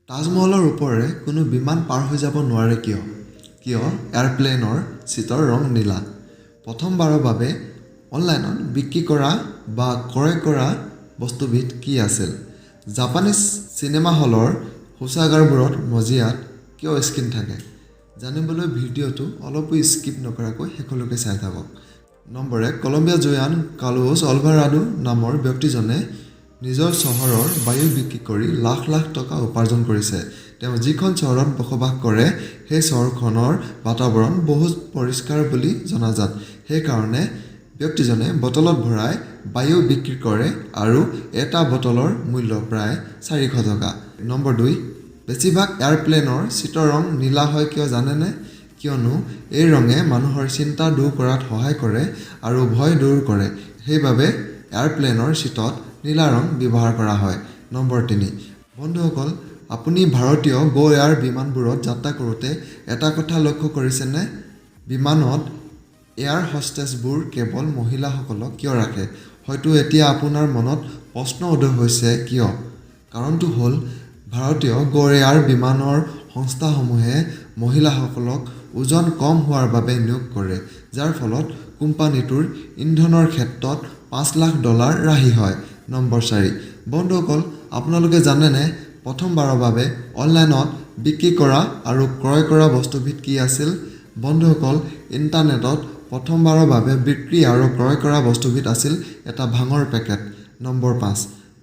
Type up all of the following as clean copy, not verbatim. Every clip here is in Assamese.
তাজমহলৰ ওপৰেৰে কোনো বিমান পাৰ হৈ যাব নোৱাৰে কিয়? কিয় এয়াৰপ্লেনৰ চিটৰ ৰং নীলা? প্ৰথমবাৰৰ বাবে অনলাইনত বিক্ৰী কৰা বা ক্ৰয় কৰা বস্তুবিধ কি আছিল? জাপানীজ চিনেমা হলৰ শৌচাগাৰবোৰত মজিয়াত কিয় স্ক্ৰীন থাকে? জানিবলৈ ভিডিঅ'টো অলপো স্কিপ নকৰাকৈ শেষলৈকে চাই থাকক। নম্বৰ 1, কলম্বিয়া জুয়ান কাৰ্লোছ আলভাৰাডো নামৰ ব্যক্তিজনে নিজৰ চহৰৰ বায়ু বিক্ৰী কৰি লাখ লাখ টকা উপাৰ্জন কৰিছে। তেওঁ যিখন চহৰত বসবাস কৰে সেই চহৰখনৰ বাতাবৰণ বহুত পৰিষ্কাৰ বুলি জনাজাত। সেইকাৰণে ব্যক্তিজনে বটলত ভৰাই বায়ু বিক্ৰী কৰে আৰু এটা বটলৰ মূল্য প্ৰায় 400 টকা। নম্বৰ 2, বেছিভাগ এয়াৰপ্লেনৰ চিটৰ ৰং নীলা হয় কিয় জানেনে? কিয়নো এই ৰঙে মানুহৰ চিন্তা দূৰ কৰাত সহায় কৰে আৰু ভয় দূৰ কৰে। সেইবাবে এয়াৰপ্লেনৰ চিটত নীলা ৰং ব্যৱহাৰ কৰা হয়। নম্বৰ 3, বন্ধুসকল, আপুনি ভাৰতীয় গো এয়াৰ বিমানবোৰত যাত্ৰা কৰোঁতে এটা কথা লক্ষ্য কৰিছেনে? বিমানত এয়াৰ হোষ্টেছবোৰ কেৱল মহিলাসকলক কিয় ৰাখে? হয়তো এতিয়া আপোনাৰ মনত প্ৰশ্ন উদয় হৈছে কিয়? কাৰণটো হ'ল ভাৰতীয় গো এয়াৰ বিমানৰ সংস্থাসমূহে মহিলাসকলক ওজন কম হোৱাৰ বাবে নিয়োগ কৰে, যাৰ ফলত কোম্পানীটোৰ ইন্ধনৰ ক্ষেত্ৰত $5 লাখ ৰাহি হয়। নম্বৰ 4, বন্ধুসকল, আপোনালোকে জানেনে প্ৰথমবাৰৰ বাবে অনলাইনত বিক্ৰী কৰা আৰু ক্ৰয় কৰা বস্তুবিধ কি আছিল? বন্ধুসকল, ইণ্টাৰনেটত প্ৰথমবাৰৰ বাবে বিক্ৰী আৰু ক্ৰয় কৰা বস্তুবিধ আছিল এটা ভাঙৰ পেকেট। নম্বৰ 5,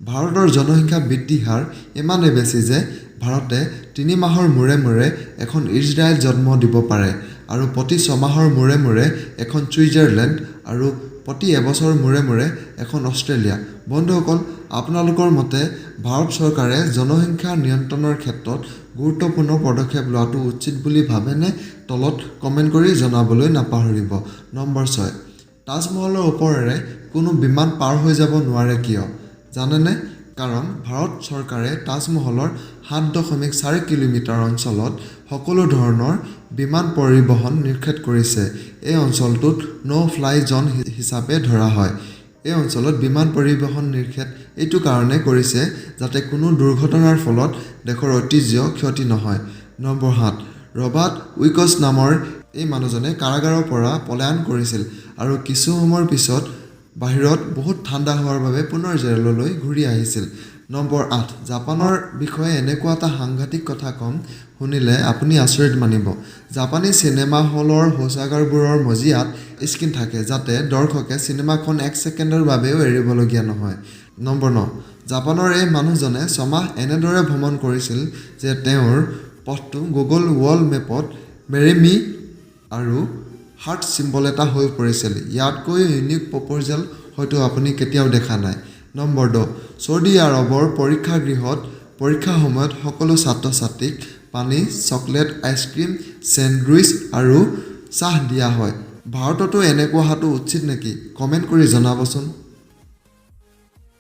ভাৰতৰ জনসংখ্যা বৃদ্ধি হাৰ ইমানেই বেছি যে ভাৰতে 3 মাহৰ মূৰে মূৰে এখন ইজৰাইল জন্ম দিব পাৰে আৰু প্ৰতি 6 মাহৰ মূৰে মূৰে এখন ছুইজাৰলেণ্ড আৰু প্ৰতি এবছৰ মূৰে মূৰে এখন অষ্ট্ৰেলিয়া। বন্ধুসকল, আপোনালোকৰ মতে ভাৰত চৰকাৰে জনসংখ্যা নিয়ন্ত্ৰণৰ ক্ষেত্ৰত গুৰুত্বপূৰ্ণ পদক্ষেপ লোৱাটো উচিত বুলি ভাবেনে? তলত কমেণ্ট কৰি জনাবলৈ নাপাহৰিব। নম্বৰ 6, তাজমহলৰ ওপৰেৰে কোনো বিমান পাৰ হৈ যাব নোৱাৰে কিয়? জানেনে? কাৰণ ভাৰত চৰকাৰে তাজমহলৰ 7.4 কিলোমিটাৰ অঞ্চলত সকলো ধৰণৰ বিমান পৰিবহণ নিষেধ কৰিছে। এই অঞ্চলটোত ন'-ফ্লাই জ'ন হিচাপে ধৰা হয়। এই অঞ্চলত বিমান পৰিবহণ নিষেধ এইটো কাৰণে কৰিছে যাতে কোনো দুৰ্ঘটনাৰ ফলত দেশৰ ঐতিহ্য ক্ষতি নহয়। নম্বৰ 7, ৰবাৰ্ট উইকছ নামৰ এই মানুহজনে কাৰাগাৰৰ পৰা পলায়ন কৰিছিল আৰু কিছু সময়ৰ পিছত বাহিৰত বহুত ঠাণ্ডা হোৱাৰ বাবে পুনৰ জেললৈ ঘূৰি আহিছিল। নম্বৰ 8, জাপানৰ বিষয়ে এনেকুৱা এটা সাংঘাতিক কথা ক'ম, শুনিলে আপুনি আচৰিত মানিব। জাপানী চিনেমা হলৰ শৌচাগাৰবোৰৰ মজিয়াত স্ক্ৰীন থাকে যাতে দৰ্শকে চিনেমাখন 1 ছেকেণ্ডৰ বাবেও এৰিবলগীয়া নহয়। নম্বৰ 9, জাপানৰ এই মানুহজনে 6 মাহ এনেদৰে ভ্ৰমণ কৰিছিল যে তেওঁৰ পথটো গুগল ৱৰ্ল্ড মেপত মেৰী মি আৰু হাৰ্ট চিম্বল এটা হৈ পৰিছিল। ইয়াতকৈ ইউনিক প্ৰপ'জেল হয়তো আপুনি কেতিয়াও দেখা নাই। নম্বৰ 10, ছৌদি আৰৱৰ পৰীক্ষাগৃহত পৰীক্ষাৰ সময়ত সকলো ছাত্ৰ-ছাত্ৰীক পানী, চকলেট, আইচক্ৰীম, চেণ্ডউইচ আৰু চাহ দিয়া হয়। ভাৰততো এনেকুৱা হোৱাটো উচিত নেকি? কমেণ্ট কৰি জনাবচোন।